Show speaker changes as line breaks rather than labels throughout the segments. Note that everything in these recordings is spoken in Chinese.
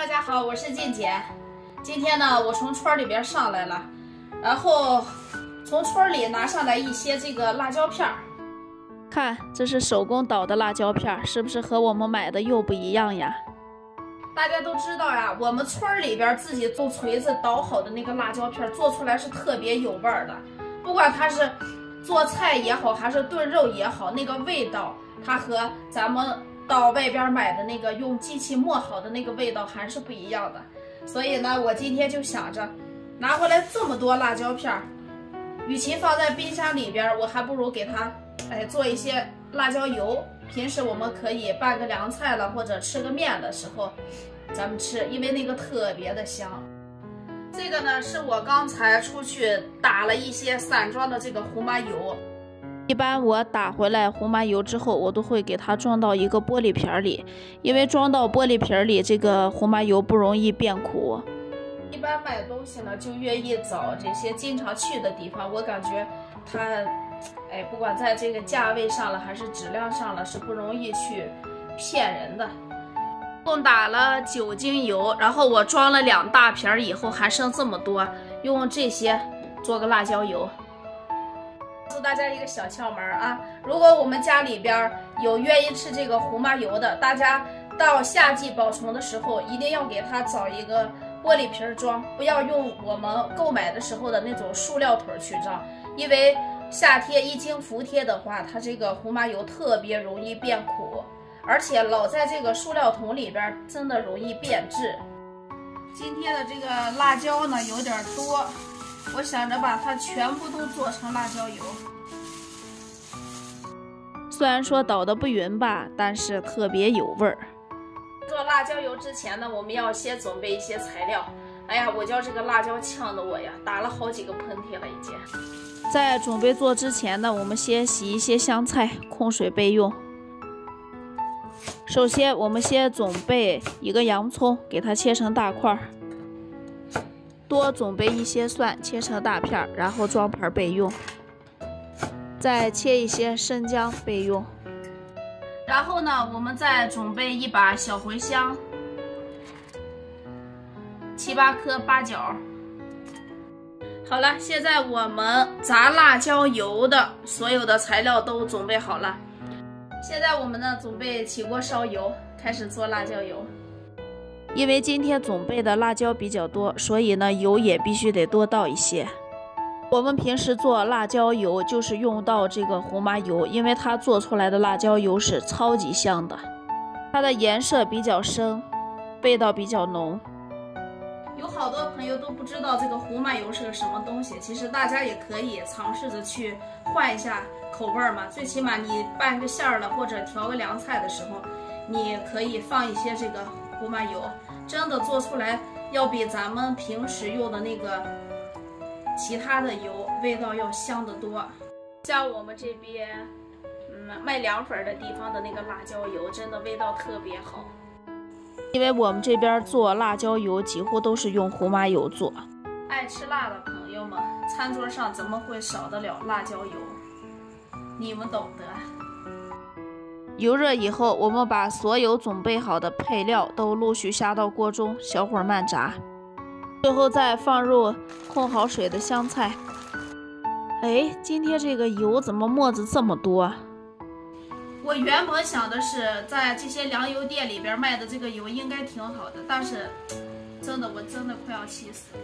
大家好，我是静姐。今天呢，我从村里边上来了，然后从村里拿上来一些这个辣椒片儿。
看，这是手工捣的辣椒片，是不是和我们买的又不一样呀？
大家都知道呀，我们村里边自己用锤子捣好的那个辣椒片，做出来是特别有味儿的。不管它是做菜也好，还是炖肉也好，那个味道，它和咱们到外边买的那个用机器磨好的那个味道还是不一样的。所以呢，我今天就想着拿回来这么多辣椒片，与其放在冰箱里边，我还不如给它做一些辣椒油。平时我们可以拌个凉菜了，或者吃个面的时候咱们吃，因为那个特别的香。这个呢是我刚才出去打了一些散装的这个胡麻油。
一般我打回来胡麻油之后，我都会给它装到一个玻璃瓶里，因为装到玻璃瓶里，这个胡麻油不容易变苦。
一般买东西呢，就愿意找这些经常去的地方，我感觉它，不管在这个价位上了，还是质量上了，是不容易去骗人的。共打了9斤油，然后我装了2大瓶以后还剩这么多，用这些做个辣椒油。告诉大家一个小窍门啊，如果我们家里边有愿意吃这个胡麻油的，大家到夏季保存的时候，一定要给它找一个玻璃瓶装，不要用我们购买的时候的那种塑料桶去装，因为夏天一经服帖的话，它这个胡麻油特别容易变苦，而且老在这个塑料桶里边真的容易变质。今天的这个辣椒呢有点多，我想着把它全部都做成辣椒油。
虽然说捣得不匀吧，但是特别有味儿。
做辣椒油之前呢，我们要先准备一些材料。哎呀，我叫这个辣椒呛的我呀，打了好几个喷嚏了已经。
在准备做之前呢，我们先洗一些香菜，控水备用。首先，我们先准备一个洋葱，给它切成大块。多准备一些蒜，切成大片，然后装盘备用。再切一些生姜备用。
然后呢，我们再准备一把小茴香，7、8颗八角。好了，现在我们炸辣椒油的所有的材料都准备好了。现在我们呢，准备起锅烧油，开始做辣椒油。
因为今天准备的辣椒比较多，所以呢，油也必须得多倒一些。我们平时做辣椒油就是用到这个胡麻油，因为它做出来的辣椒油是超级香的，它的颜色比较深，味道比较浓。
有好多朋友都不知道这个胡麻油是个什么东西，其实大家也可以尝试着去换一下口味嘛。最起码你拌个馅儿了，或者调个凉菜的时候，你可以放一些这个胡麻油，真的做出来要比咱们平时用的那个其他的油味道要香得多。像我们这边卖凉粉的地方的那个辣椒油，真的味道特别好。
因为我们这边做辣椒油几乎都是用胡麻油做。
爱吃辣的朋友们，餐桌上怎么会少得了辣椒油？你们懂得。
油热以后，我们把所有准备好的配料都陆续下到锅中，小火慢炸。最后再放入控好水的香菜。今天这个油怎么沫子这么多？
我原本想的是在这些粮油店里边卖的这个油应该挺好的，但是我真的快要气死了，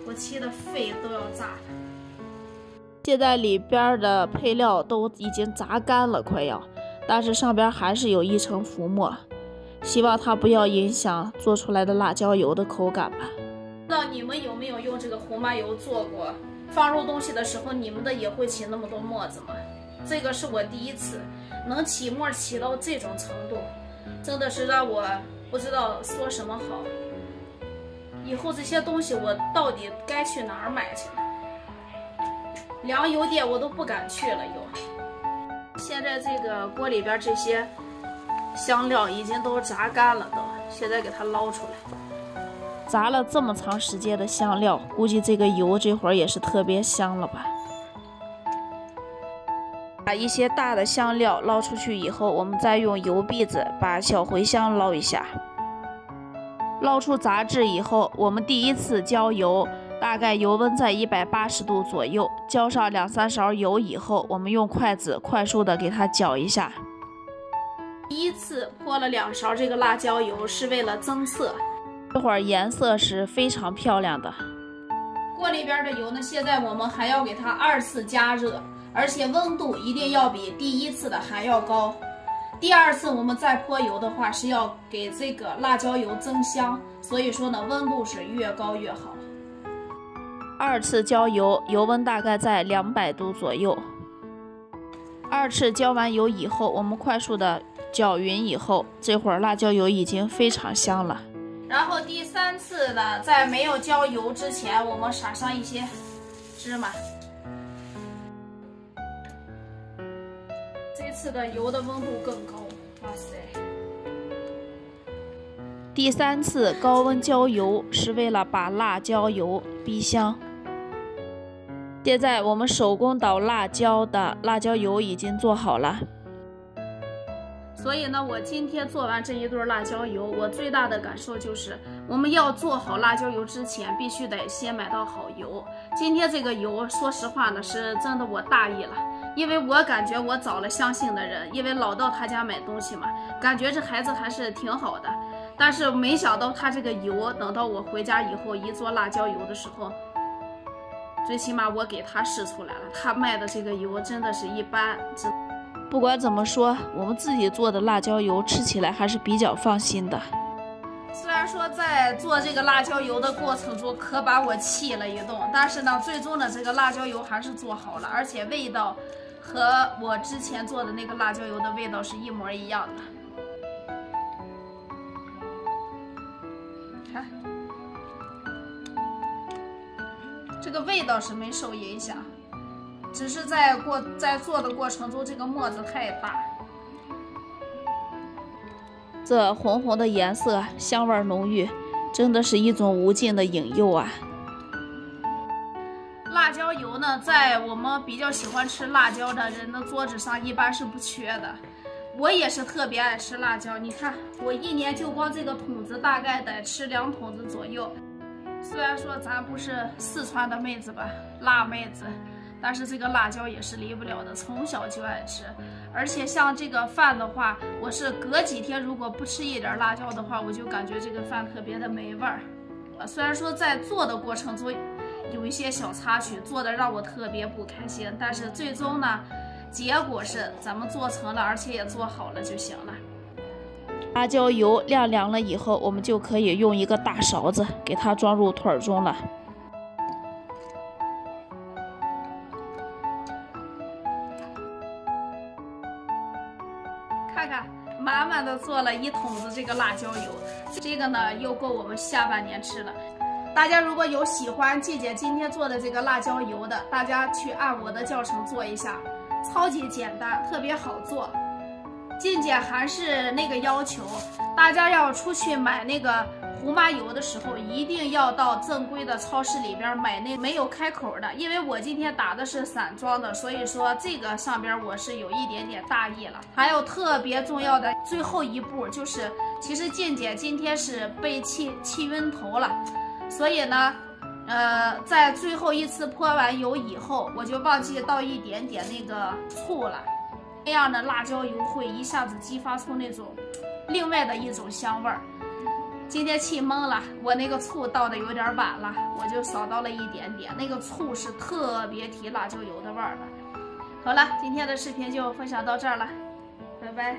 我气得肺都要炸了。
现在里边的配料都已经炸干了，快要，但是上边还是有一层浮沫，希望它不要影响做出来的辣椒油的口感吧。
不知道你们有没有用这个胡麻油做过？放入东西的时候，你们的也会起那么多沫子吗？这个是我第一次能起沫起到这种程度，真的是让我不知道说什么好。以后这些东西我到底该去哪儿买去呢？粮油店我都不敢去了又。现在这个锅里边这些香料已经都炸干了，现在给它捞出来。
炸了这么长时间的香料，估计这个油这会儿也是特别香了吧。把一些大的香料捞出去以后，我们再用油篦子把小茴香捞一下。捞出杂质以后，我们第一次浇油，大概油温在180度左右，浇上2-3勺油以后，我们用筷子快速的给它搅一下。第一次泼了2勺这个辣椒油是为了增色，这会儿颜色是非常漂亮的。
锅里边的油呢，现在我们还要给它2次加热，而且温度一定要比第一次的还要高。第2次我们再泼油的话，是要给这个辣椒油增香，所以说呢，温度是越高越好。
2次浇油，油温大概在200度左右。2次浇完油以后，我们快速的搅匀以后，这会儿辣椒油已经非常香了。
然后第3次呢，在没有浇油之前，我们撒上一些芝麻。这次的油的温度更高，哇塞！
第3次高温浇油是为了把辣椒油逼香。现在我们手工捣辣椒的辣椒油已经做好了。
所以呢，我今天做完这一顿辣椒油，我最大的感受就是，我们要做好辣椒油之前，必须得先买到好油。今天这个油，说实话呢，是真的我大意了，因为我感觉我找了相信的人，因为老到他家买东西嘛，感觉这孩子还是挺好的。但是没想到他这个油，等到我回家以后一做辣椒油的时候，最起码我给他试出来了，他卖的这个油真的是一般。
不管怎么说，我们自己做的辣椒油吃起来还是比较放心的。
虽然说在做这个辣椒油的过程中可把我气了一顿，但是呢，最终呢这个辣椒油还是做好了，而且味道和我之前做的那个辣椒油的味道是一模一样的。看，这个味道是没受影响。只是在做的过程中，这个沫子太大。
这红红的颜色，香味浓郁，真的是一种无尽的引诱啊！
辣椒油呢，在我们比较喜欢吃辣椒的人的桌子上一般是不缺的。我也是特别爱吃辣椒，你看我一年就光这个桶子大概得吃2桶子左右。虽然说咱不是四川的妹子吧，辣妹子。但是这个辣椒也是离不了的，从小就爱吃。而且像这个饭的话，我是隔几天如果不吃一点辣椒的话，我就感觉这个饭特别的没味儿。虽然说在做的过程中有一些小插曲，做的让我特别不开心，但是最终呢，结果是咱们做成了，而且也做好了就行了。
辣椒油晾凉了以后，我们就可以用一个大勺子给它装入腿中了。
看看，满满的做了1桶子这个辣椒油，这个呢又够我们下半年吃了。大家如果有喜欢季姐今天做的这个辣椒油的，大家去按我的教程做一下，超级简单，特别好做。静姐还是那个要求，大家要出去买那个胡麻油的时候，一定要到正规的超市里边买那没有开口的，因为我今天打的是散装的，所以说这个上边我是有一点点大意了。还有特别重要的最后一步就是，其实静姐今天是被气晕头了，所以呢，在最后一次泼完油以后，我就忘记倒一点点那个醋了。这样的辣椒油会一下子激发出那种另外的一种香味儿。今天气懵了，我那个醋倒的有点晚了，我就少倒了一点点。那个醋是特别提辣椒油的味儿的。好了，今天的视频就分享到这儿了，拜拜。